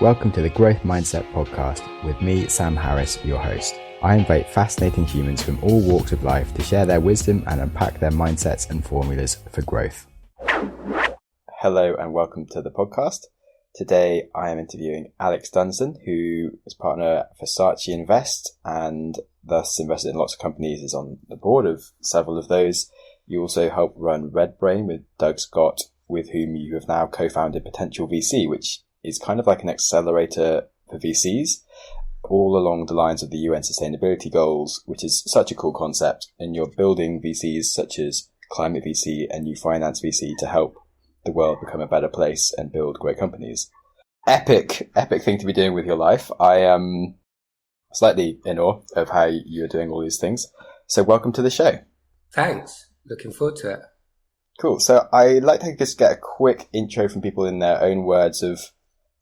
Welcome to the Growth Mindset Podcast with me, Sam Harris, your host. I invite fascinating humans from all walks of life to share their wisdom and unpack their mindsets and formulas for growth. Hello and welcome to the podcast. Today I am interviewing Alex Dunsdon, who is partner for Saatchi Invest and thus invested in lots of companies, is on the board of several of those. You also help run Red Brain with Doug Scott, with whom you have now co-founded Potential VC, which is kind of like an accelerator for VCs, all along the lines of the UN sustainability goals, which is such a cool concept. And you're building VCs such as Climate VC and New Finance VC to help the world become a better place and build great companies. Epic thing to be doing with your life. I am slightly in awe of how you're doing all these things. So welcome to the show. Thanks. Looking forward to it. Cool. So I like to just get a quick intro from people in their own words of,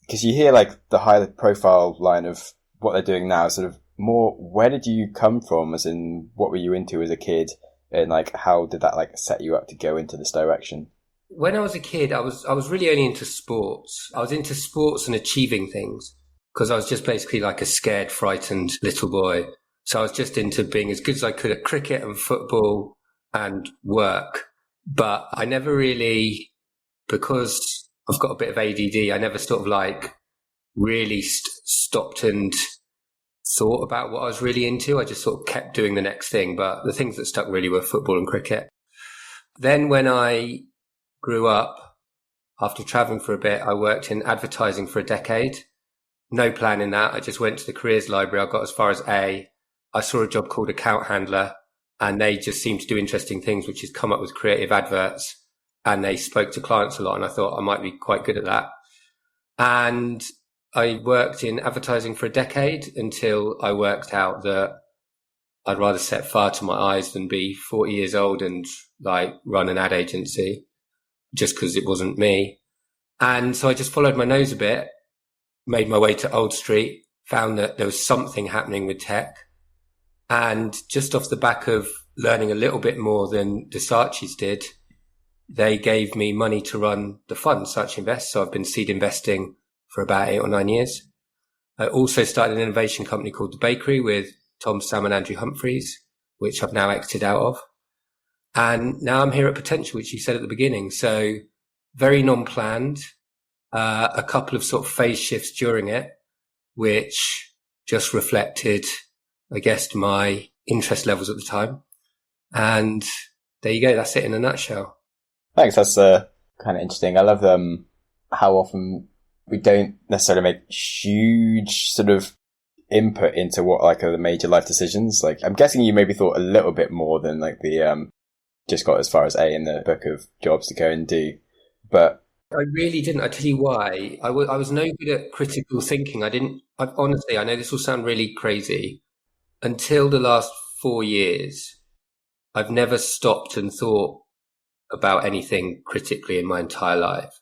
because you hear like the high profile line of what they're doing now, sort of more, where did you come from? As in, what were you into as a kid? And like, how did that like set you up to go into this direction? When I was a kid, I was really only into sports. I was into sports and achieving things because I was just basically like a scared, frightened little boy. So I was just into being as good as I could at cricket and football and work. But I never really, because I've got a bit of ADD, I never sort of like really stopped and thought about what I was really into. I just sort of kept doing the next thing. But the things that stuck really were football and cricket. Then when I grew up, after traveling for a bit, I worked in advertising for a decade. No plan in that. I just went to the careers library. I got as far as A. I saw a job called account handler, and they just seemed to do interesting things, which is come up with creative adverts. And they spoke to clients a lot, and I thought I might be quite good at that. And I worked in advertising for a decade until I worked out that I'd rather set fire to my eyes than be 40 years old and like run an ad agency, just because it wasn't me. And so I just followed my nose a bit, made my way to Old Street, found that there was something happening with tech. And just off the back of learning a little bit more than the Saatchis did, they gave me money to run the fund, Saatchi Invest. So I've been seed investing for about 8 or 9 years. I also started an innovation company called The Bakery with Tom, Sam and Andrew Humphreys, which I've now exited out of. And now I'm here at Potential, which you said at the beginning. So very non-planned, a couple of sort of phase shifts during it, which just reflected, I guess, my interest levels at the time. And there you go. That's it in a nutshell. Thanks. That's kind of interesting. I love how often we don't necessarily make huge sort of input into what like are the major life decisions. Like, I'm guessing you maybe thought a little bit more than like the just got as far as A in the book of jobs to go and do. But I really didn't. I tell you why. I was no good at critical thinking. Honestly, I know this will sound really crazy. Until the last 4 years, I've never stopped and thought about anything critically in my entire life.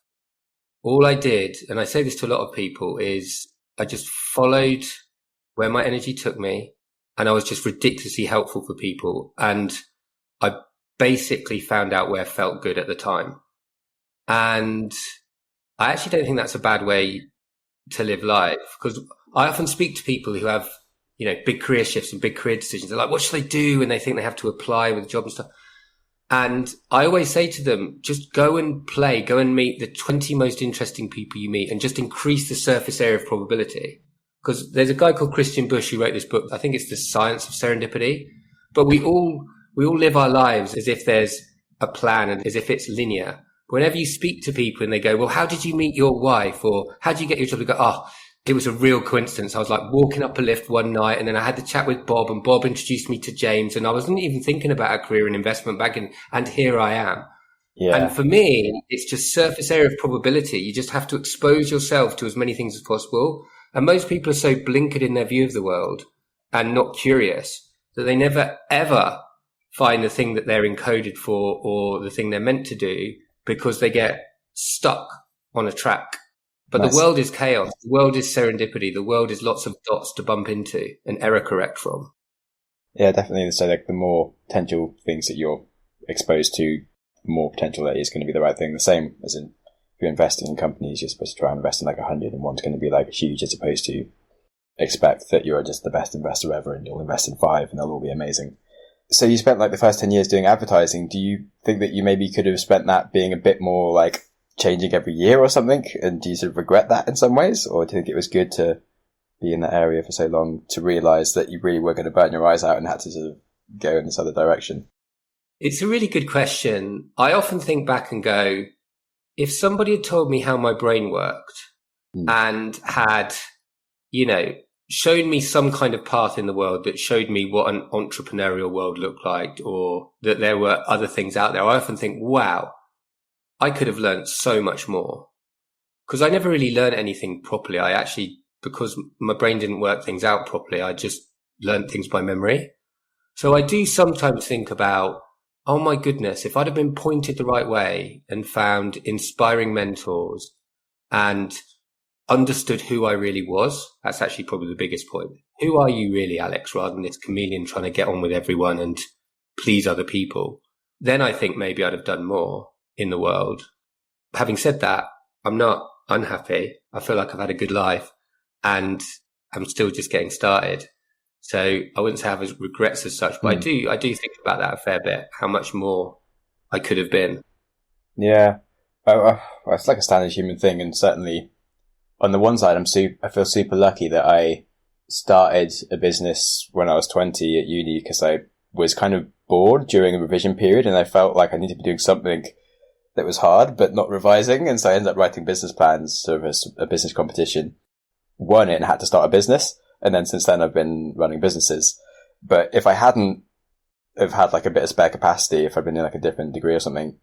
All I did, and I say this to a lot of people, is I just followed where my energy took me, and I was just ridiculously helpful for people. And I basically found out where felt good at the time. And I actually don't think that's a bad way to live life, because I often speak to people who have, you know, big career shifts and big career decisions. They're like, what should they do? And they think they have to apply with a job and stuff. And I always say to them, just go and play, go and meet the 20 most interesting people you meet and just increase the surface area of probability. Because there's a guy called Christian Bush who wrote this book. I think it's The Science of Serendipity. But we all live our lives as if there's a plan and as if it's linear. Whenever you speak to people and they go, well, how did you meet your wife? Or how did you get your job? They go, oh, it was a real coincidence. I was like walking up a lift one night and then I had the chat with Bob and Bob introduced me to James and I wasn't even thinking about a career in investment banking and here I am. Yeah. And for me, it's just surface area of probability. You just have to expose yourself to as many things as possible. And most people are so blinkered in their view of the world and not curious that they never, ever find the thing that they're encoded for or the thing they're meant to do because they get stuck on a track. But nice. The world is chaos. The world is serendipity. The world is lots of dots to bump into and error correct from. Yeah, definitely. So like the more potential things that you're exposed to, the more potential that is going to be the right thing. The same as in you're investing in companies, you're supposed to try and invest in like 100 and one's going to be like huge, as opposed to expect that you're just the best investor ever and you'll invest in 5 and they'll all be amazing. So you spent like the first 10 years doing advertising. Do you think that you maybe could have spent that being a bit more like changing every year or something? And do you sort of regret that in some ways? Or do you think it was good to be in that area for so long to realize that you really were going to burn your eyes out and had to sort of go in this other direction? It's a really good question. I often think back and go, if somebody had told me how my brain worked and had, shown me some kind of path in the world that showed me what an entrepreneurial world looked like, or that there were other things out there, I often think, wow, I could have learned so much more. Because I never really learned anything properly. I actually, because my brain didn't work things out properly, I just learned things by memory. So I do sometimes think about, oh my goodness, if I'd have been pointed the right way and found inspiring mentors and understood who I really was, that's actually probably the biggest point. Who are you really, Alex, rather than this chameleon trying to get on with everyone and please other people? Then I think maybe I'd have done more in the world. Having said that, I'm not unhappy. I feel like I've had a good life and I'm still just getting started. So I wouldn't say I have regrets as such, but I do think about that a fair bit, how much more I could have been. Yeah. It's like a standard human thing, and certainly on the one side, I feel super lucky that I started a business when I was 20 at uni, because I was kind of bored during a revision period and I felt like I needed to be doing something that was hard, but not revising. And so I ended up writing business plans, sort of a business competition, won it and had to start a business. And then since then I've been running businesses. But if I hadn't have had like a bit of spare capacity, if I'd been in like a different degree or something,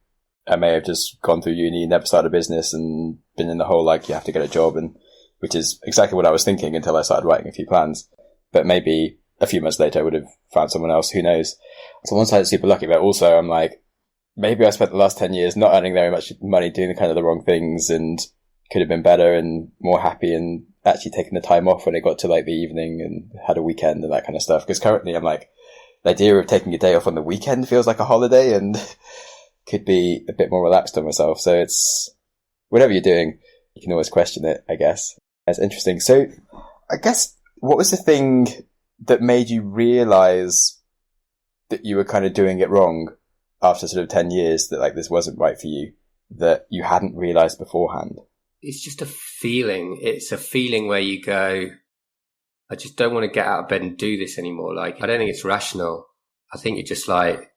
I may have just gone through uni, never started a business, and been in the whole, like, you have to get a job, and which is exactly what I was thinking until I started writing a few plans. But maybe a few months later I would have found someone else, who knows. So one side, it's super lucky, but also I'm like, maybe I spent the last 10 years not earning very much money, doing the kind of the wrong things, and could have been better and more happy and actually taking the time off when it got to like the evening and had a weekend and that kind of stuff. Because currently I'm like, the idea of taking a day off on the weekend feels like a holiday and could be a bit more relaxed on myself. So it's whatever you're doing, you can always question it, I guess. That's interesting. So I guess, what was the thing that made you realize that you were kind of doing it wrong after sort of 10 years, that like this wasn't right for you, that you hadn't realized beforehand? It's just a feeling. It's a feeling where you go, I just don't want to get out of bed and do this anymore. Like, I don't think it's rational. I think you're just like,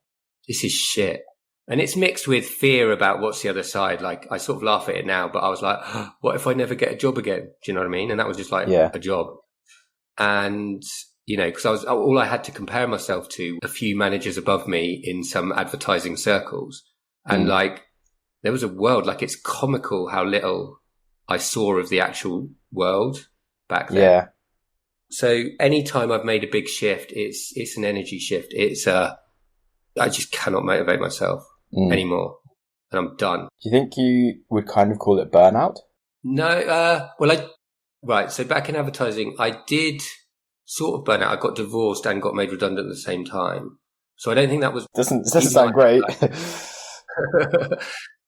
this is shit. And it's mixed with fear about what's the other side. Like, I sort of laugh at it now, but I was like, what if I never get a job again? Do you know what I mean? And that was just like a job. And, because all I had to compare myself to a few managers above me in some advertising circles. And like, there was a world, like, it's comical how little I saw of the actual world back then. Yeah. So anytime I've made a big shift, it's an energy shift. I just cannot motivate myself anymore, and I'm done. Do you think you would kind of call it burnout? No. Right. So back in advertising, I did sort of burn out. I got divorced and got made redundant at the same time. So I don't think that was... Doesn't sound great.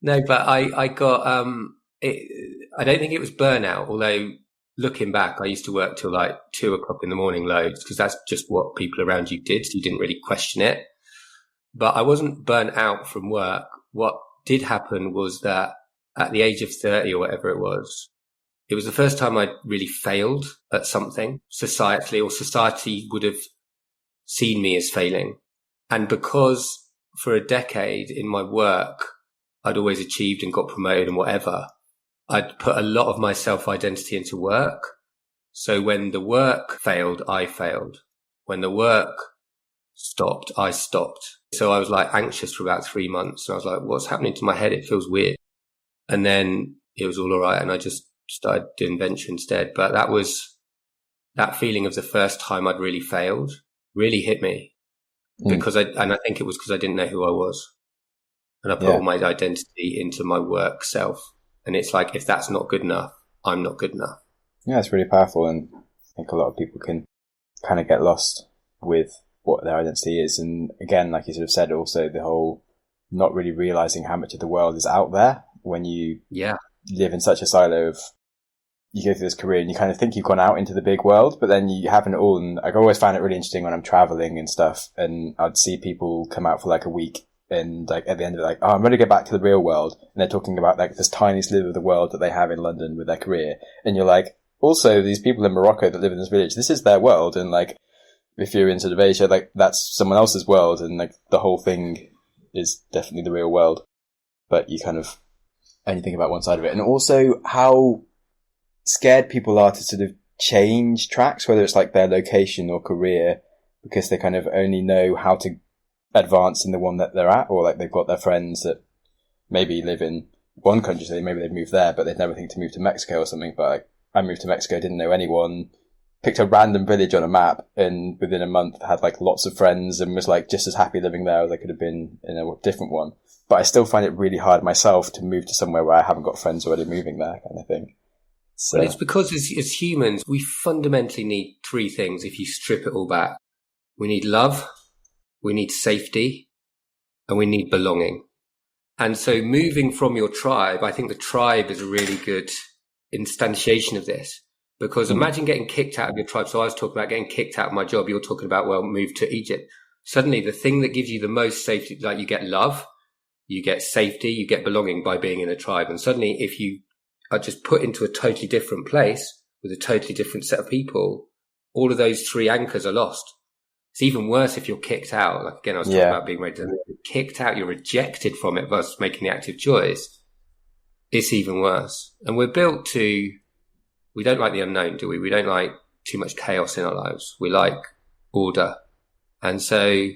No, but I got... I don't think it was burnout, although looking back, I used to work till like 2 o'clock in the morning loads, because that's just what people around you did. So you didn't really question it. But I wasn't burnt out from work. What did happen was that at the age of 30 or whatever it was the first time I really failed at something societally, or society would have seen me as failing. And because for a decade in my work, I'd always achieved and got promoted and whatever, I'd put a lot of my self-identity into work. So when the work failed, I failed. When the work stopped, I stopped. So I was like anxious for about 3 months. And I was like, what's happening to my head? It feels weird. And then it was all right. And I just started doing venture instead. But that feeling of the first time I'd really failed really hit me because I think it was because I didn't know who I was. And I put all my identity into my work self. And it's like, if that's not good enough, I'm not good enough. Yeah, it's really powerful. And I think a lot of people can kind of get lost with what their identity is. And again, like you sort of said, also the whole not really realizing how much of the world is out there when you live in such a silo of, you go through this career and you kind of think you've gone out into the big world, but then you haven't at all. And I always found it really interesting when I'm traveling and stuff, and I'd see people come out for like a week and like at the end of it, like, oh, I'm ready to get back to the real world. And they're talking about like this tiny sliver of the world that they have in London with their career. And you're like, also these people in Morocco that live in this village, this is their world. And like, if you're in sort of Asia, like that's someone else's world. And like the whole thing is definitely the real world, but you kind of only think about one side of it. And also how scared people are to sort of change tracks, whether it's like their location or career, because they kind of only know how to advance in the one that they're at, or like they've got their friends that maybe live in one country, so maybe they've moved there, but they'd never think to move to Mexico or something. But like, I moved to Mexico, didn't know anyone, picked a random village on a map, and within a month had like lots of friends and was like just as happy living there as I could have been in a different one. But I still find it really hard myself to move to somewhere where I haven't got friends already moving there, kind of thing. So. Well, it's because as humans, we fundamentally need three things if you strip it all back. We need love, we need safety, and we need belonging. And so moving from your tribe, I think the tribe is a really good instantiation of this. Because imagine getting kicked out of your tribe. So I was talking about getting kicked out of my job. You're talking about, well, move to Egypt. Suddenly the thing that gives you the most safety, like you get love, you get safety, you get belonging by being in a tribe. And suddenly if you are just put into a totally different place with a totally different set of people, all of those three anchors are lost. It's even worse if you're kicked out. Like again, I was talking about being ready to kicked out, you're rejected from it versus making the active choice. It's even worse. And we're built to, we don't like the unknown, do we? We don't like too much chaos in our lives. We like order. And so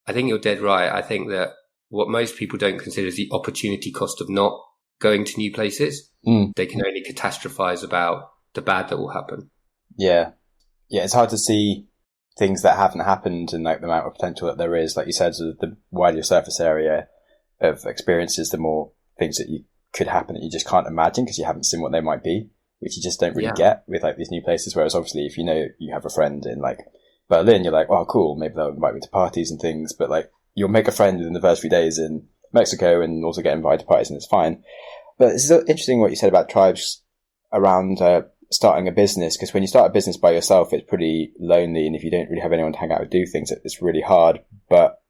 I think you're dead right. I think that what most people don't consider is the opportunity cost of not going to new places. They can only catastrophize about the bad that will happen. Yeah. Yeah, it's hard to see things that haven't happened and like the amount of potential that there is. Like you said, sort of the wider your surface area of experiences, the more things that you could happen that you just can't imagine because you haven't seen what they might be, which you just don't really get with like these new places. Whereas obviously if you know you have a friend in like Berlin, you're like, oh cool, maybe they'll invite me to parties and things, but like you'll make a friend within the first few days in Mexico and also get invited to parties and it's fine. But it's interesting what you said about tribes around starting a business, because when you start a business by yourself, it's pretty lonely, and if you don't really have anyone to hang out and do things, it's really hard. But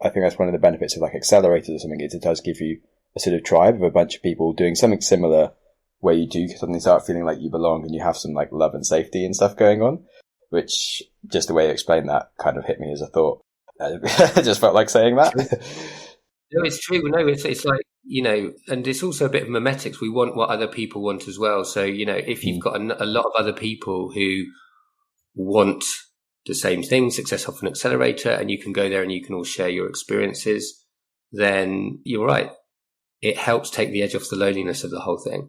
I think that's one of the benefits of like accelerators or something, is it does give you a sort of tribe of a bunch of people doing something similar, where you do suddenly start feeling like you belong and you have some like love and safety and stuff going on, which just the way you explained that kind of hit me as a thought. I just felt like saying that. No, it's true. No, it's like, you know, and it's also a bit of memetics. We want what other people want as well. So, you know, if you've got a lot of other people who want the same thing, success off an accelerator, and you can go there and you can all share your experiences, then you're right. It helps take the edge off the loneliness of the whole thing.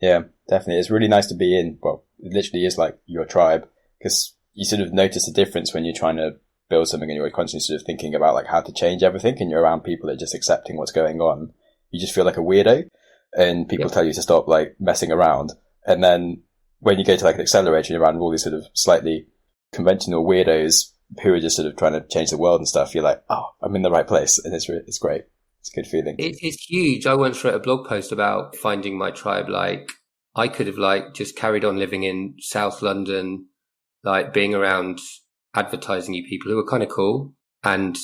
Yeah, definitely. It's really nice to be in, well, it literally is like your tribe, because you sort of notice a difference when you're trying to build something and you're constantly sort of thinking about like how to change everything, and you're around people that are just accepting what's going on. You just feel like a weirdo, and people tell you to stop like messing around. And then when you go to like an accelerator, you're around all these sort of slightly conventional weirdos who are just sort of trying to change the world and stuff. You're like, oh, I'm in the right place. And it's great. It's a good feeling. It's huge. I once wrote a blog post about finding my tribe. Like I could have like just carried on living in South London, like being around advertising people who were kind of cool, and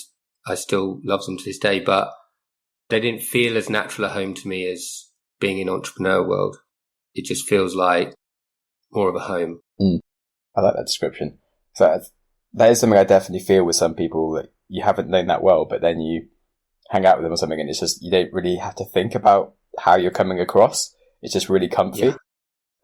I still love them to this day, but they didn't feel as natural a home to me as being in entrepreneur world. It just feels like more of a home. I like that description. So that is something I definitely feel with some people, that you haven't known that well, but then you hang out with them or something and it's just, you don't really have to think about how you're coming across. It's just really comfy. Yeah.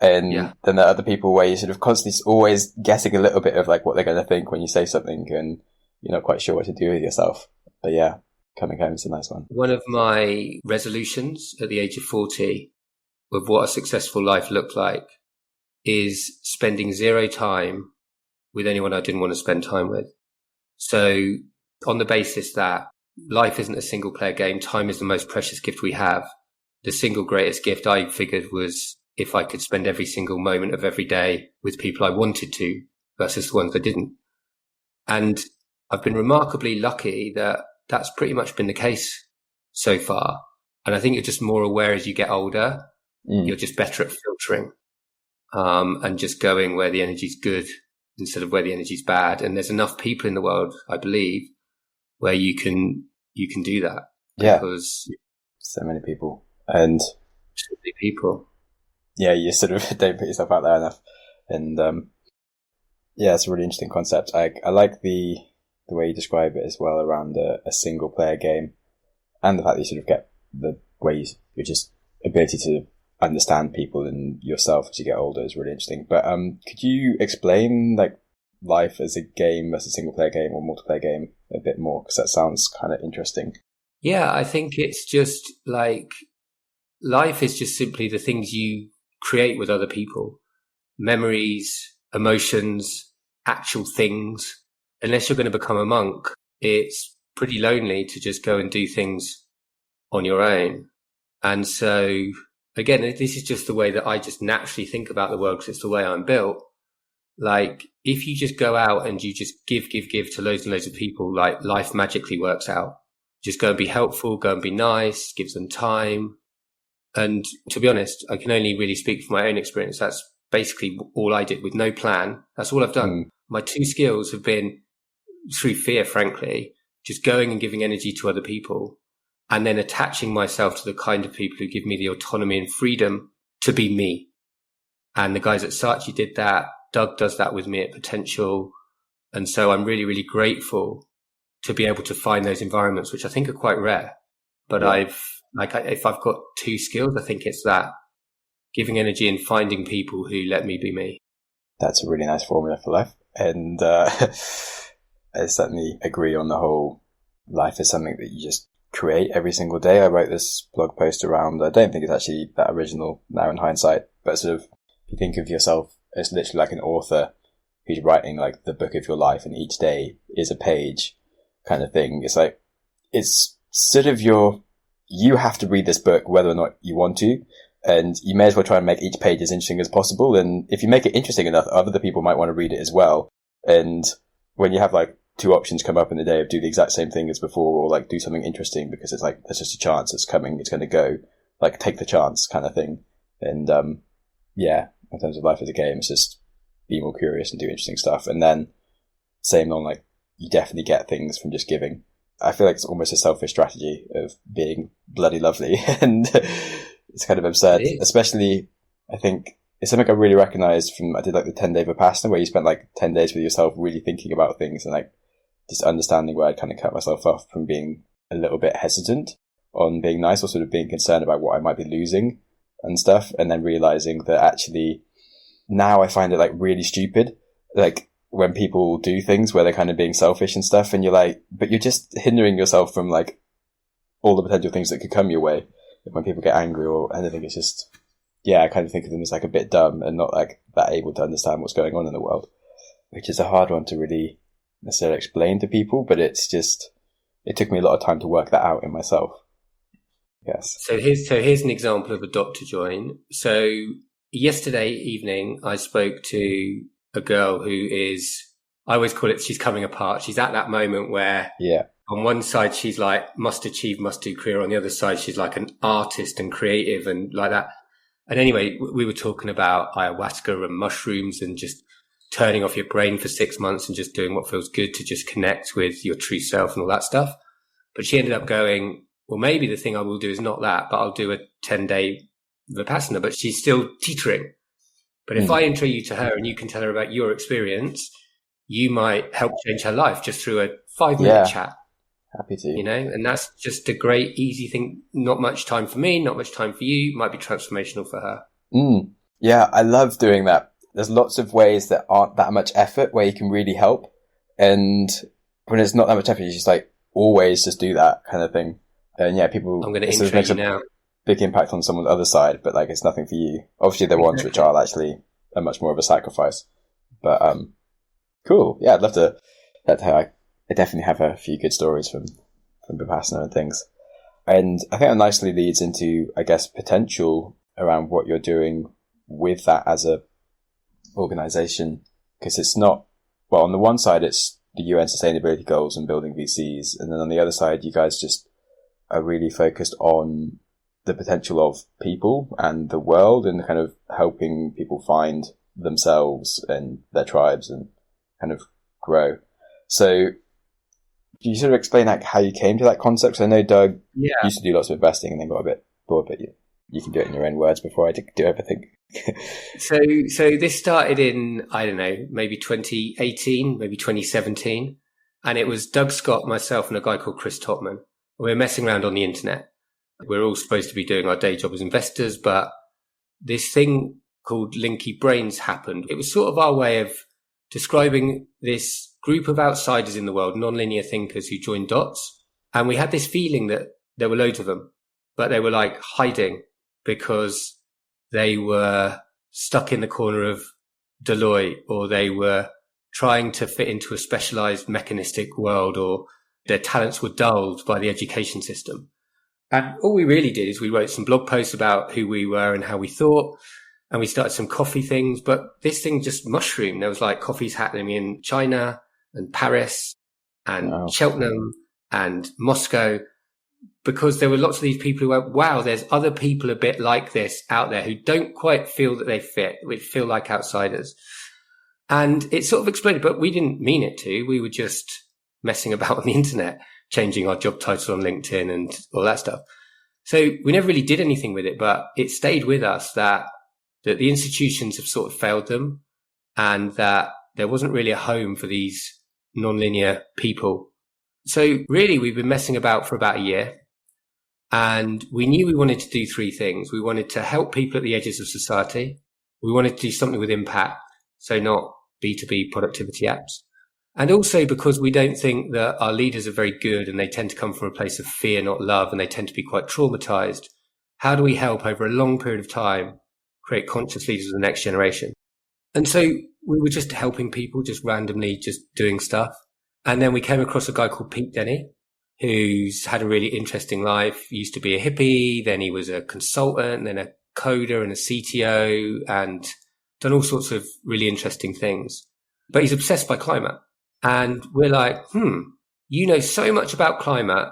And then there are other people where you're sort of constantly always guessing a little bit of like what they're going to think when you say something, and you're not quite sure what to do with yourself. But yeah, coming home is a nice one. One of my resolutions at the age of 40 of what a successful life looked like is spending zero time with anyone I didn't want to spend time with. So on the basis that life isn't a single player game, time is the most precious gift we have. The single greatest gift I figured was if I could spend every single moment of every day with people I wanted to versus the ones I didn't. And I've been remarkably lucky that that's pretty much been the case so far. And I think you're just more aware as you get older You're just better at filtering, and just going where the energy's good instead of where the energy's bad. And there's enough people in the world, I believe, where you can do that. Yeah. Because so many people. And so many people. Yeah, you sort of don't put yourself out there enough. And yeah, it's a really interesting concept. I like the way you describe it as well around a single player game, and the fact that you sort of get the way you're just ability to understand people and yourself as you get older is really interesting. But could you explain like life as a game versus a single player game or multiplayer game a bit more? Because that sounds kind of interesting. Yeah, I think it's just like life is just simply the things you create with other people. Memories, emotions, actual things. Unless you're going to become a monk, it's pretty lonely to just go and do things on your own. And so, again, this is just the way that I just naturally think about the world because it's the way I'm built. Like, if you just go out and you just give to loads and loads of people, like life magically works out. Just go and be helpful, go and be nice, give them time. And to be honest, I can only really speak from my own experience. That's basically all I did with no plan. That's all I've done. My two skills have been through fear, frankly, just going and giving energy to other people and then attaching myself to the kind of people who give me the autonomy and freedom to be me. And the guys at Saatchi did that. Doug does that with me at Potential. And so I'm really, really grateful to be able to find those environments, which I think are quite rare. But if I've got two skills, I think it's that giving energy and finding people who let me be me. That's a really nice formula for life. And I certainly agree on the whole life is something that you just create every single day. I wrote this blog post around, I don't think it's actually that original now in hindsight, but sort of if you think of yourself as literally like an author who's writing like the book of your life and each day is a page kind of thing. It's like, it's sort of you have to read this book whether or not you want to, and you may as well try and make each page as interesting as possible. And if you make it interesting enough, other people might want to read it as well. And when you have like two options come up in the day of do the exact same thing as before, or like do something interesting because it's like, there's just a chance it's coming, it's going to go, like take the chance kind of thing. And yeah, in terms of life as a game, it's just be more curious and do interesting stuff. And then same on like, you definitely get things from just giving. I feel like it's almost a selfish strategy of being bloody lovely, and it's kind of absurd, especially I think it's something I really recognized from, I did like the 10-day Vipassana where you spent like 10 days with yourself really thinking about things and like just understanding where I'd kind of cut myself off from being a little bit hesitant on being nice or sort of being concerned about what I might be losing and stuff. And then realizing that actually now I find it like really stupid. Like, when people do things where they're kind of being selfish and stuff, and you're like, but you're just hindering yourself from like all the potential things that could come your way. When people get angry or anything, it's just, yeah, I kind of think of them as like a bit dumb and not like that able to understand what's going on in the world, which is a hard one to really necessarily explain to people, but it's just, it took me a lot of time to work that out in myself. Yes. So here's an example of a doctor join. So yesterday evening, I spoke to a girl who is, I always call it, she's coming apart. She's at that moment where on one side, she's like, must achieve, must do career. On the other side, she's like an artist and creative and like that. And anyway, we were talking about ayahuasca and mushrooms and just turning off your brain for 6 months and just doing what feels good to just connect with your true self and all that stuff. But she ended up going, well, maybe the thing I will do is not that, but I'll do a 10-day Vipassana. But she's still teetering. But if I intro you to her and you can tell her about your experience, you might help change her life just through a 5-minute chat. Happy to. You know, and that's just a great, easy thing. Not much time for me, not much time for you. Might be transformational for her. Yeah, I love doing that. There's lots of ways that aren't that much effort where you can really help. And when it's not that much effort, you just like always just do that kind of thing. And yeah, people... I'm going to intro you now. Big impact on someone's other side, but like it's nothing for you. Obviously there are ones which are actually a much more of a sacrifice, but cool. Yeah, I'd love to. I definitely have a few good stories from Vipassana and things, and I think that nicely leads into, I guess, potential around what you're doing with that as a organization, because it's not, well, on the one side it's the UN sustainability goals and building VCs, and then on the other side you guys just are really focused on the potential of people and the world, and kind of helping people find themselves and their tribes and kind of grow. So can you sort of explain like how you came to that concept? 'Cause I know Doug used to do lots of investing and then got a bit bored, but you can do it in your own words before I do everything. So this started in, I don't know, maybe 2018, maybe 2017. And it was Doug Scott, myself, and a guy called Chris Topman. We were messing around on the internet. We're all supposed to be doing our day job as investors, but this thing called Linky Brains happened. It was sort of our way of describing this group of outsiders in the world, nonlinear thinkers who joined dots. And we had this feeling that there were loads of them, but they were like hiding because they were stuck in the corner of Deloitte, or they were trying to fit into a specialized mechanistic world, or their talents were dulled by the education system. And all we really did is we wrote some blog posts about who we were and how we thought, and we started some coffee things, but this thing just mushroomed. There was like coffees happening in China and Paris and Cheltenham and Moscow, because there were lots of these people who went, wow, there's other people a bit like this out there who don't quite feel that they fit, we feel like outsiders. And it sort of exploded, but we didn't mean it to. We were just messing about on the internet, changing our job title on LinkedIn and all that stuff. So we never really did anything with it, but it stayed with us that the institutions have sort of failed them, and that there wasn't really a home for these nonlinear people. So really, we've been messing about for about a year, and we knew we wanted to do three things. We wanted to help people at the edges of society. We wanted to do something with impact, so not B2B productivity apps. And also because we don't think that our leaders are very good, and they tend to come from a place of fear, not love, and they tend to be quite traumatized. How do we help over a long period of time create conscious leaders of the next generation? And so we were just helping people, just randomly, just doing stuff. And then we came across a guy called Pete Denny, who's had a really interesting life. He used to be a hippie, then he was a consultant, then a coder and a CTO, and done all sorts of really interesting things. But he's obsessed by climate. And we're like, you know so much about climate.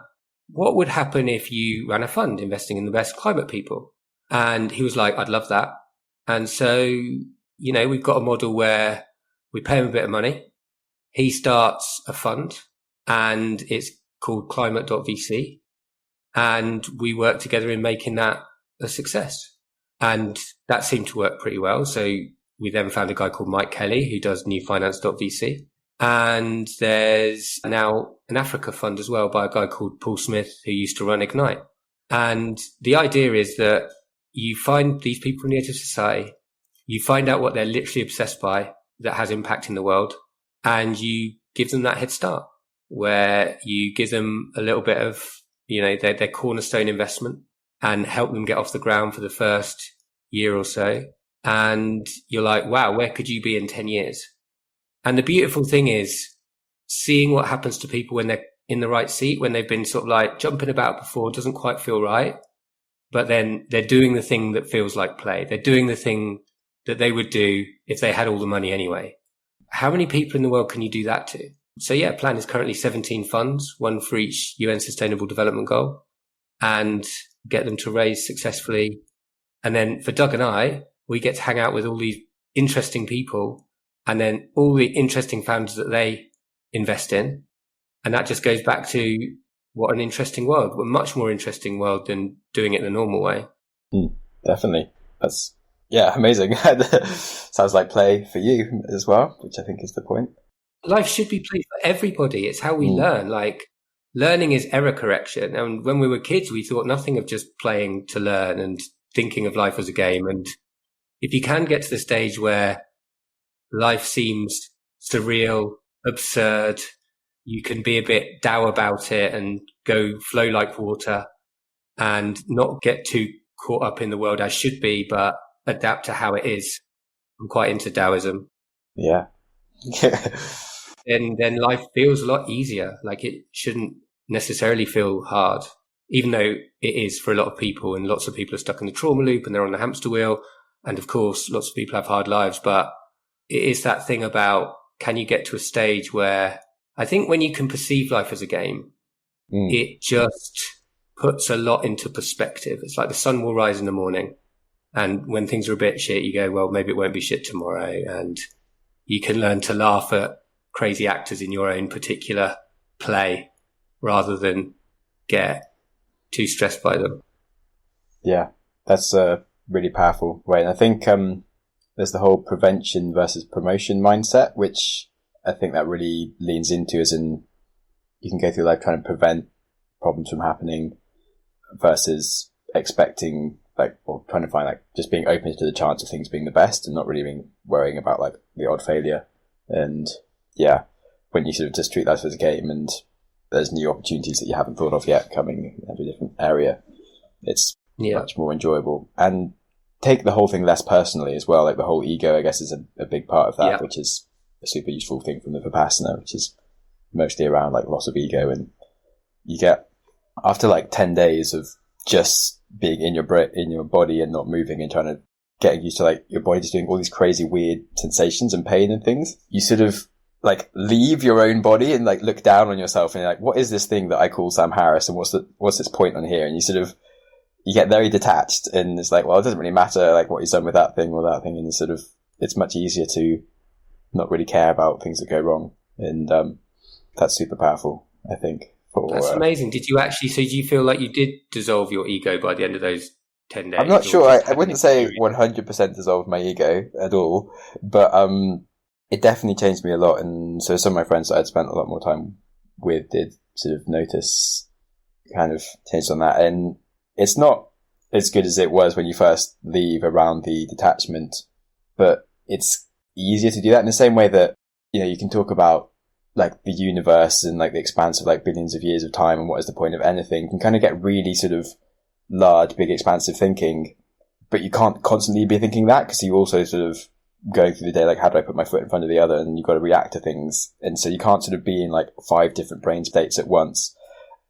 What would happen if you ran a fund investing in the best climate people? And he was like, I'd love that. And so, you know, we've got a model where we pay him a bit of money. He starts a fund, and it's called climate.vc. And we work together in making that a success. And that seemed to work pretty well. So we then found a guy called Mike Kelly, who does newfinance.vc. And there's now an Africa fund as well by a guy called Paul Smith, who used to run Ignite. And the idea is that you find these people on the edge of society, you find out what they're literally obsessed by that has impact in the world, and you give them that head start where you give them a little bit of, you know, their cornerstone investment and help them get off the ground for the first year or so. And you're like, wow, where could you be in 10 years? And the beautiful thing is seeing what happens to people when they're in the right seat, when they've been sort of like jumping about before, doesn't quite feel right. But then they're doing the thing that feels like play. They're doing the thing that they would do if they had all the money anyway. How many people in the world can you do that to? So yeah, plan is currently 17 funds, one for each UN Sustainable Development Goal, and get them to raise successfully. And then for Doug and I, we get to hang out with all these interesting people, and then all the interesting founders that they invest in. And that just goes back to what an interesting world, a much more interesting world than doing it the normal way. Definitely. That's, yeah, amazing. Sounds like play for you as well, which I think is the point. Life should be play for everybody. It's how we learn. Like, learning is error correction. And when we were kids, we thought nothing of just playing to learn and thinking of life as a game. And if you can get to the stage where life seems surreal, absurd, you can be a bit dour about it and go flow like water and not get too caught up in the world as should be, but adapt to how it is. I'm quite into Taoism. Yeah. Then life feels a lot easier. Like, it shouldn't necessarily feel hard, even though it is for a lot of people, and lots of people are stuck in the trauma loop and they're on the hamster wheel. And of course, lots of people have hard lives, but it is that thing about, can you get to a stage where I think when you can perceive life as a game, it just puts a lot into perspective. It's like the sun will rise in the morning, and when things are a bit shit, you go, well, maybe it won't be shit tomorrow. And you can learn to laugh at crazy actors in your own particular play rather than get too stressed by them. Yeah, that's a really powerful way. And I think there's the whole prevention versus promotion mindset, which I think that really leans into, as in you can go through life trying to prevent problems from happening versus expecting, like, or trying to find, like, just being open to the chance of things being the best and not really worrying about, like, the odd failure. And yeah, when you sort of just treat life as a game and there's new opportunities that you haven't thought of yet coming in every different area, it's much more enjoyable. And take the whole thing less personally as well. Like, the whole ego, I guess, is a big part of that, which is a super useful thing from the Vipassana, which is mostly around, like, loss of ego. And you get, after like 10 days of just being in your body and not moving and trying to get used to, like, your body just doing all these crazy weird sensations and pain and things, you sort of like leave your own body and like look down on yourself and you're like, what is this thing that I call Sam Harris, and what's this point on here? And you get very detached, and it's like, well, it doesn't really matter like what he's done with that thing or that thing, and it's much easier to not really care about things that go wrong. And that's super powerful, I think. That's amazing. Did you feel like you did dissolve your ego by the end of those 10 days? I'm not sure. I wouldn't say 100% dissolved my ego at all, but it definitely changed me a lot. And so some of my friends that I'd spent a lot more time with did sort of notice kind of change on that. And it's not as good as it was when you first leave around the detachment, but it's easier to do that in the same way that, you know, you can talk about like the universe and like the expanse of like billions of years of time and what is the point of anything. You can kind of get really sort of large, big, expansive thinking, but you can't constantly be thinking that, because you also sort of going through the day, like, how do I put my foot in front of the other? And you've got to react to things. And so you can't sort of be in like 5 different brain states at once,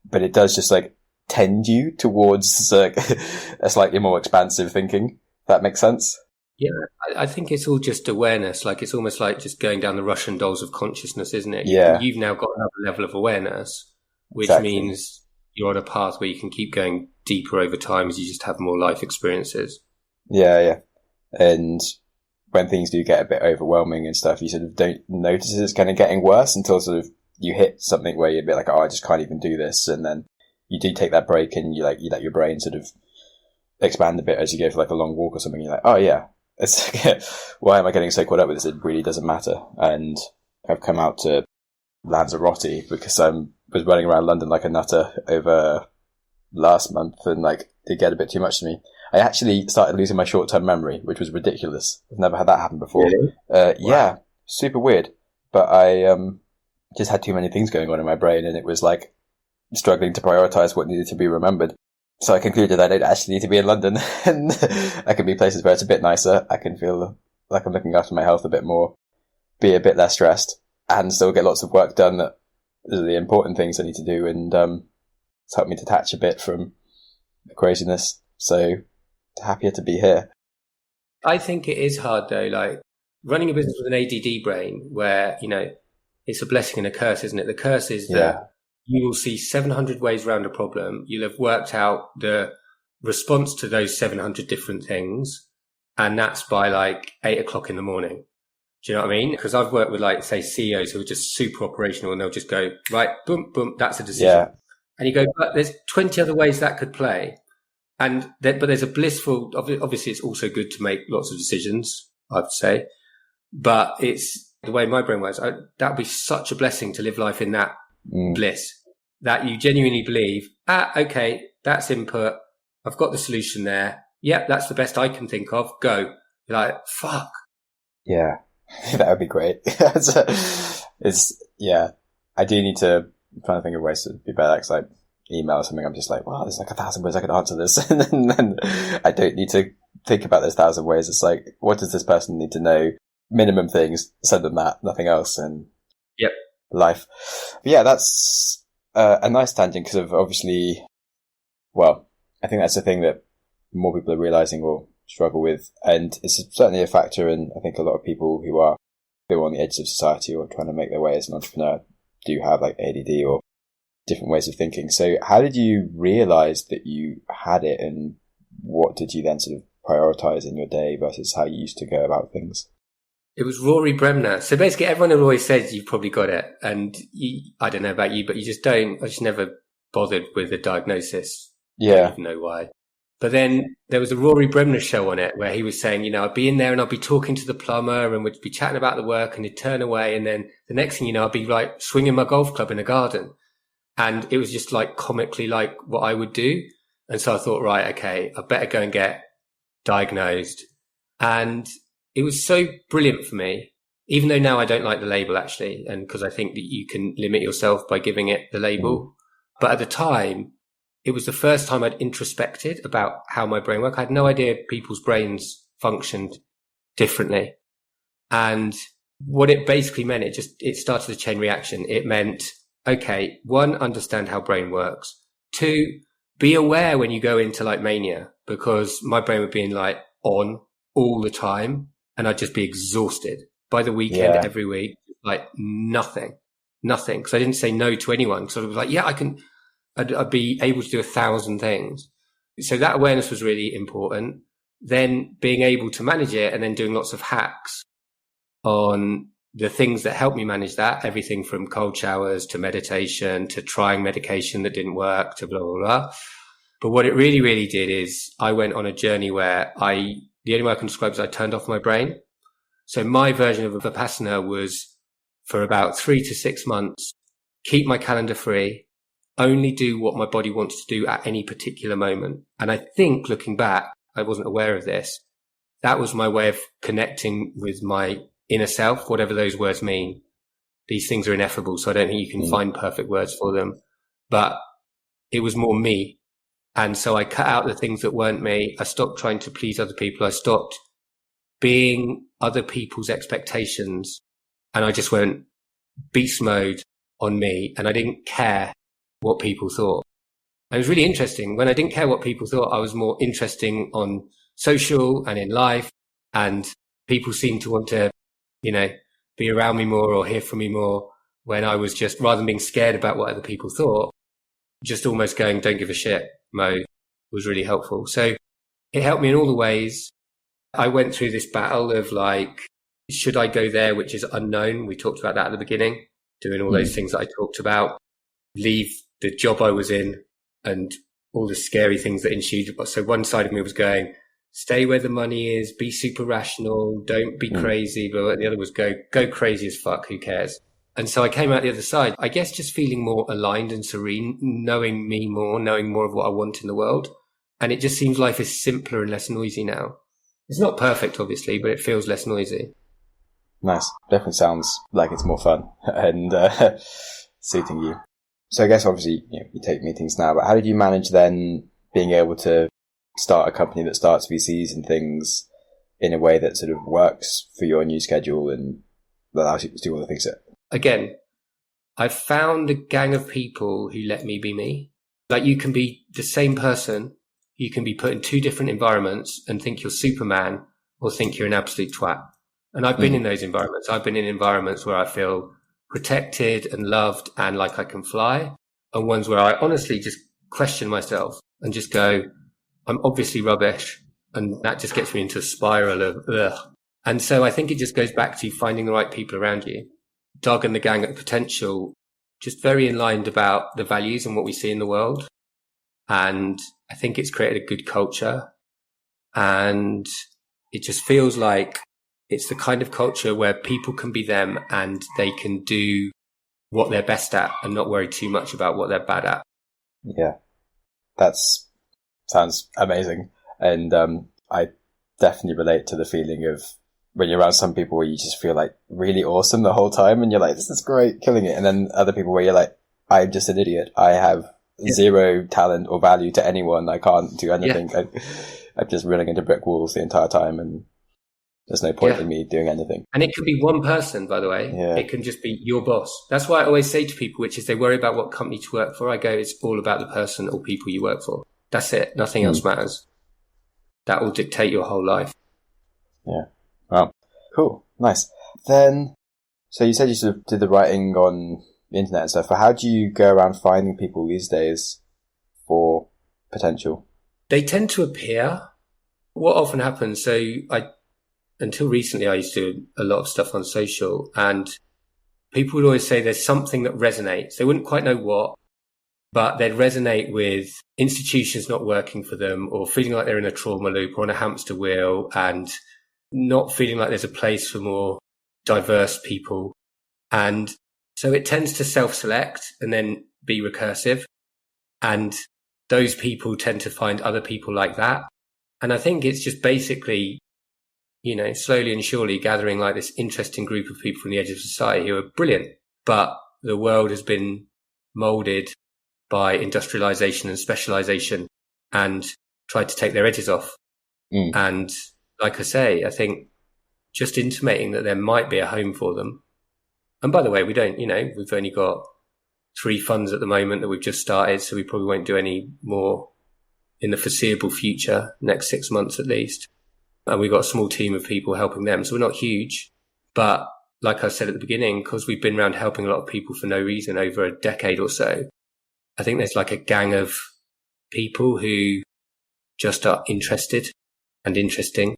but it does just like tend you towards like a slightly more expansive thinking. If that makes sense? Yeah, I think it's all just awareness. Like, it's almost like just going down the Russian dolls of consciousness, isn't it? Yeah. You've now got another level of awareness, which means you're on a path where you can keep going deeper over time as you just have more life experiences. Yeah. And when things do get a bit overwhelming and stuff, you sort of don't notice it's kind of getting worse until sort of you hit something where you're a bit like, oh, I just can't even do this. And then you do take that break and you let your brain sort of expand a bit as you go for like a long walk or something. You're like, oh yeah, it's like, why am I getting so caught up with this? It really doesn't matter. And I've come out to Lanzarote because I was running around London like a nutter over last month, and like it get a bit too much to me. I actually started losing my short-term memory, which was ridiculous. I've never had that happen before. Really? Yeah, super weird. But I just had too many things going on in my brain, and it was like struggling to prioritize what needed to be remembered. So I concluded I don't actually need to be in London, and I can be places where it's a bit nicer. I can feel like I'm looking after my health a bit more, be a bit less stressed, and still get lots of work done that are the important things I need to do. And it's helped me detach a bit from the craziness. So happier to be here. I think it is hard though, like running a business with an ADD brain where, you know, it's a blessing and a curse, isn't it? The curse is that you will see 700 ways around a problem. You'll have worked out the response to those 700 different things. And that's by like 8 o'clock in the morning. Do you know what I mean? Because I've worked with like, say, CEOs who are just super operational, and they'll just go, right, boom, boom, that's a decision. Yeah. And you go, but there's 20 other ways that could play. But there's a blissful, obviously it's also good to make lots of decisions, I'd say, but it's the way my brain works. That would be such a blessing to live life in that bliss, that you genuinely believe, okay, that's input. I've got the solution there. Yep, that's the best I can think of. Go. You're like, fuck. Yeah, that would be great. I do need to, I'm trying to think of ways to be better. Like email or something, I'm just like, wow, there's like 1,000 ways I could answer this. And then I don't need to think about those 1,000 ways. It's like, what does this person need to know? Minimum things, send them that, nothing else. And life. But yeah, that's a nice tangent, because of obviously, well, I think that's the thing that more people are realizing or struggle with. And it's certainly a factor in, I think, a lot of people who are on the edge of society or trying to make their way as an entrepreneur do have like ADD or different ways of thinking. So how did you realize that you had it, and what did you then sort of prioritize in your day versus how you used to go about things? It was Rory Bremner. So basically everyone always says you've probably got it. And I don't know about you, but you just don't. I just never bothered with the diagnosis. Yeah. I don't even know why. But then there was a Rory Bremner show on it where he was saying, I'd be in there and I'd be talking to the plumber and we'd be chatting about the work, and he'd turn away. And then the next thing you know, I'd be like swinging my golf club in a garden. And it was just like comically like what I would do. And so I thought, right, okay, I better go and get diagnosed. And it was so brilliant for me, even though now I don't like the label actually. And because I think that you can limit yourself by giving it the label. But at the time, it was the first time I'd introspected about how my brain worked. I had no idea people's brains functioned differently. And what it basically meant, it started a chain reaction. It meant, okay, one, understand how brain works. Two, be aware when you go into like mania, because my brain would be in like on all the time and I'd just be exhausted by the weekend, every week, like nothing, because I didn't say no to anyone. So I was like, yeah, I'd be able to do 1,000 things. So that awareness was really important. Then being able to manage it, and then doing lots of hacks on the things that helped me manage that, everything from cold showers to meditation to trying medication that didn't work to blah, blah, blah. But what it really, really did is I went on a journey where the only way I can describe it is I turned off my brain. So my version of Vipassana was, for about 3 to 6 months, keep my calendar free, only do what my body wants to do at any particular moment. And I think looking back, I wasn't aware of this. That was my way of connecting with my inner self, whatever those words mean. These things are ineffable, so I don't think you can find perfect words for them. But it was more me. And so I cut out the things that weren't me. I stopped trying to please other people. I stopped being other people's expectations. And I just went beast mode on me. And I didn't care what people thought. And it was really interesting. When I didn't care what people thought, I was more interesting on social and in life. And people seemed to want to, be around me more or hear from me more, when I was just, rather than being scared about what other people thought, just almost going, don't give a shit mode was really helpful. So it helped me in all the ways. I went through this battle of like, should I go there, which is unknown? We talked about that at the beginning, doing all those things that I talked about, leave the job I was in and all the scary things that ensued. So one side of me was going, stay where the money is, be super rational, don't be crazy. But the other was go crazy as fuck, who cares? And so I came out the other side, I guess just feeling more aligned and serene, knowing me more, knowing more of what I want in the world. And it just seems life is simpler and less noisy now. It's not perfect, obviously, but it feels less noisy. Nice. Definitely sounds like it's more fun and suiting you. So I guess obviously you take meetings now, but how did you manage then being able to start a company that starts VCs and things in a way that sort of works for your new schedule and allows you to do all the things that... Again, I've found a gang of people who let me be me. Like, you can be the same person, you can be put in 2 different environments and think you're Superman or think you're an absolute twat. And I've been in those environments. I've been in environments where I feel protected and loved and like I can fly, and ones where I honestly just question myself and just go, I'm obviously rubbish. And that just gets me into a spiral of ugh. And so I think it just goes back to finding the right people around you. Doug and the gang at Potential, just very aligned about the values and what we see in the world. And I think it's created a good culture. And it just feels like it's the kind of culture where people can be them and they can do what they're best at and not worry too much about what they're bad at. Yeah, sounds amazing. And I definitely relate to the feeling of when you're around some people where you just feel like really awesome the whole time and you're like, this is great, killing it. And then other people where you're like, I'm just an idiot. I have zero talent or value to anyone. I can't do anything. Yeah. I'm just running into brick walls the entire time and there's no point in me doing anything. And it could be one person, by the way. Yeah. It can just be your boss. That's why I always say to people, which is they worry about what company to work for. I go, it's all about the person or people you work for. That's it. Nothing else matters. That will dictate your whole life. Yeah. Wow. Cool. Nice. Then, so you said you sort of did the writing on the internet and stuff. But how do you go around finding people these days for potential? They tend to appear. What often happens, until recently I used to do a lot of stuff on social, and people would always say there's something that resonates. They wouldn't quite know what, but they'd resonate with institutions not working for them, or feeling like they're in a trauma loop or on a hamster wheel, and not feeling like there's a place for more diverse people. And so it tends to self-select and then be recursive. And those people tend to find other people like that. And I think it's just basically, slowly and surely gathering like this interesting group of people from the edge of society who are brilliant. But the world has been molded by industrialization and specialization and tried to take their edges off. And like I say, I think just intimating that there might be a home for them. And by the way, we've only got 3 funds at the moment that we've just started, so we probably won't do any more in the foreseeable future, next 6 months at least. And we've got a small team of people helping them. So we're not huge. But like I said at the beginning, because we've been around helping a lot of people for no reason over a decade or so, I think there's like a gang of people who just are interested and interesting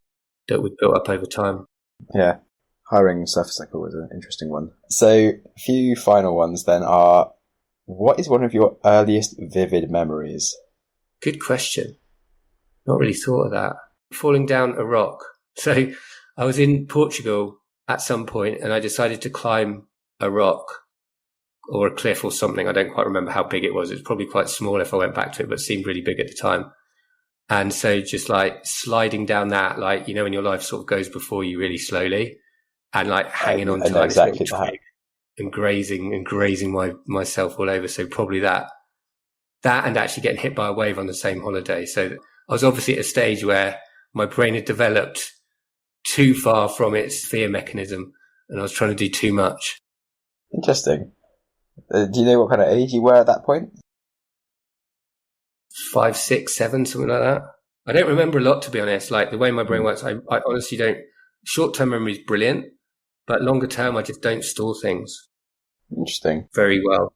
that we've built up over time. Yeah. Hiring Surface Cycle was an interesting one. So a few final ones then are, what is one of your earliest vivid memories? Good question. Not really thought of that. Falling down a rock. So I was in Portugal at some point and I decided to climb a rock or a cliff or something. I don't quite remember how big it was. It was probably quite small if I went back to it, but seemed really big at the time. And so just like sliding down that, like, when your life sort of goes before you really slowly, and like hanging on to like exactly this twig and grazing myself all over. So probably that and actually getting hit by a wave on the same holiday. So I was obviously at a stage where my brain had developed too far from its fear mechanism and I was trying to do too much. Interesting. Do you know what kind of age you were at that point? 5, 6, 7, something like that. I don't remember a lot, to be honest. Like the way my brain works, I honestly don't. Short-term memory is brilliant, but longer term, I just don't store things. Interesting. Very well,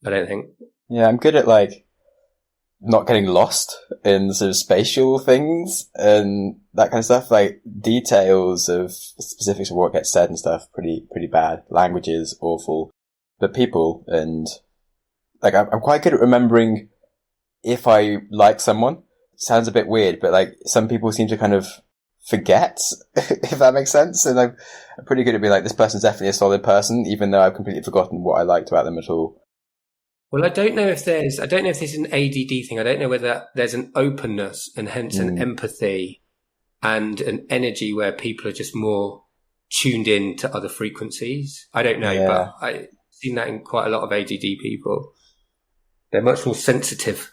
I don't think. Yeah, I'm good at like not getting lost in sort of spatial things and that kind of stuff. Like details of specifics of what gets said and stuff, pretty bad. Languages, awful. But people, and like I'm quite good at remembering if I like someone. Sounds a bit weird, but like some people seem to kind of forget, if that makes sense. And I'm pretty good at being like, this person's definitely a solid person, even though I've completely forgotten what I liked about them at all. Well, I don't know if this is an ADD thing. I don't know whether there's an openness and hence an empathy and an energy where people are just more tuned in to other frequencies. I don't know, but I've seen that in quite a lot of ADD people. They're much more sensitive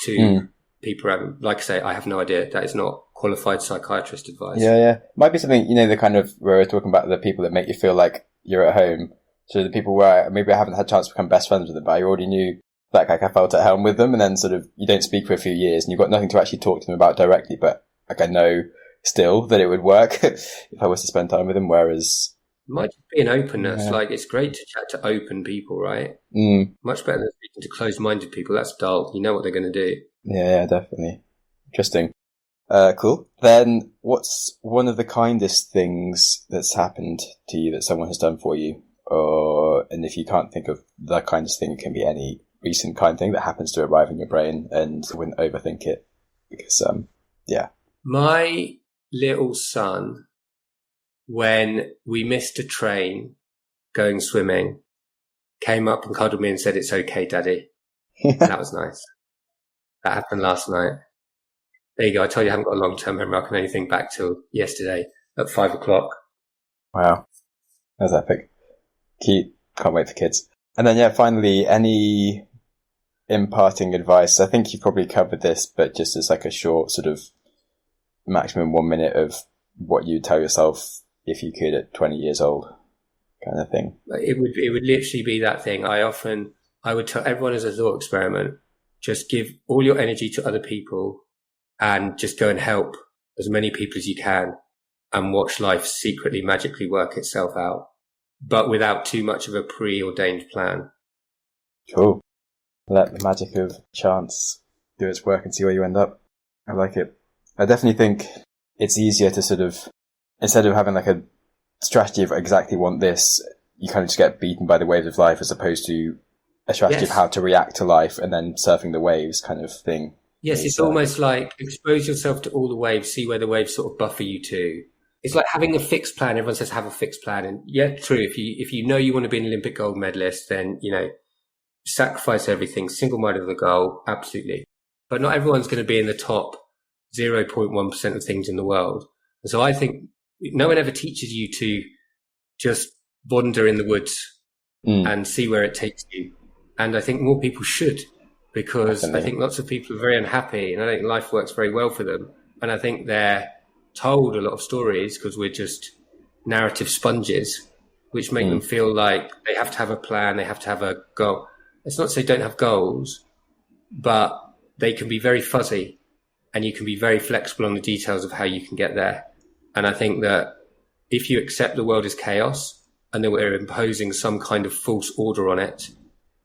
to people around. Like I say, I have no idea. That is not qualified psychiatrist advice. Yeah. Might be something, the kind of, where we're talking about the people that make you feel like you're at home. So the people where maybe I haven't had a chance to become best friends with them, but I already knew like I felt at home with them, and then sort of you don't speak for a few years and you've got nothing to actually talk to them about directly, but like I know still that it would work if I was to spend time with them, whereas... It might just be an openness. Like it's great to chat to open people, right? Much better than speaking to closed-minded people. That's dull. You know what they're going to do. Yeah, definitely. Interesting. Cool. Then what's one of the kindest things that's happened to you that someone has done for you? And if you can't think of the kindest thing, it can be any recent kind thing that happens to arrive in your brain, and I wouldn't overthink it because, My little son, when we missed a train going swimming, came up and cuddled me and said, "It's okay, Daddy." That was nice. That happened last night. There you go. I told you I haven't got a long-term memory. I can only think back till yesterday at 5:00. Wow. That's epic. Cute. Can't wait for kids. And then, finally, any imparting advice? I think you probably covered this, but just as like a short sort of maximum 1 minute of what you tell yourself if you could at 20 years old kind of thing. It would literally be that thing. I would tell everyone as a thought experiment, just give all your energy to other people and just go and help as many people as you can and watch life secretly, magically work itself out. but without too much of a preordained plan. Cool. Let the magic of chance do its work and see where you end up. I like it. I definitely think it's easier to sort of, instead of having like a strategy of exactly want this, you kind of just get beaten by the waves of life, as opposed to a strategy of how to react to life and then surfing the waves kind of thing. Yes, it's almost like expose yourself to all the waves, see where the waves sort of buffer you to. It's like having a fixed plan. Everyone says have a fixed plan. And yeah, true. If you know you want to be an Olympic gold medalist, then, sacrifice everything, single-minded on the goal, absolutely. But not everyone's going to be in the top 0.1% of things in the world. And so I think no one ever teaches you to just wander in the woods and see where it takes you. And I think more people should, because I think lots of people are very unhappy, and I think life works very well for them. And I think they're told a lot of stories because we're just narrative sponges, which make them feel like they have to have a plan, they have to have a goal. It's not to say don't have goals, but they can be very fuzzy, and you can be very flexible on the details of how you can get there. And I think that if you accept the world is chaos and that we're imposing some kind of false order on it,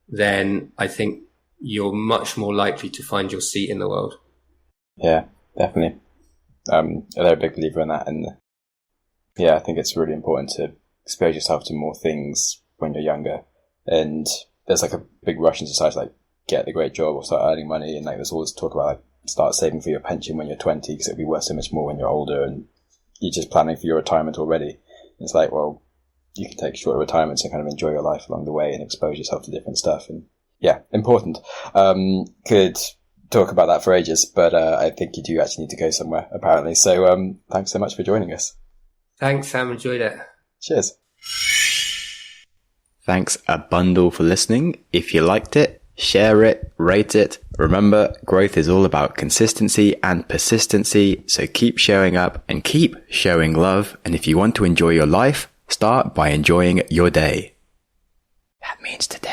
then I think you're much more likely to find your seat in the world. Yeah, definitely. They're a big believer in that. And yeah, I think it's really important to expose yourself to more things when you're younger. And there's like a big rush in society, like get the great job or start earning money. And like there's all this talk about like start saving for your pension when you're 20, because it'll be worth so much more when you're older, and you're just planning for your retirement already. And it's like, well, you can take shorter retirements and kind of enjoy your life along the way and expose yourself to different stuff. And yeah, important. Could talk about that for ages, but I think you do actually need to go somewhere, apparently. So thanks so much for joining us. Thanks, Sam. Enjoyed it. Cheers. Thanks a bundle for listening. If you liked it, share it, rate it. Remember, growth is all about consistency and persistency. So keep showing up and keep showing love. And if you want to enjoy your life, start by enjoying your day. That means today.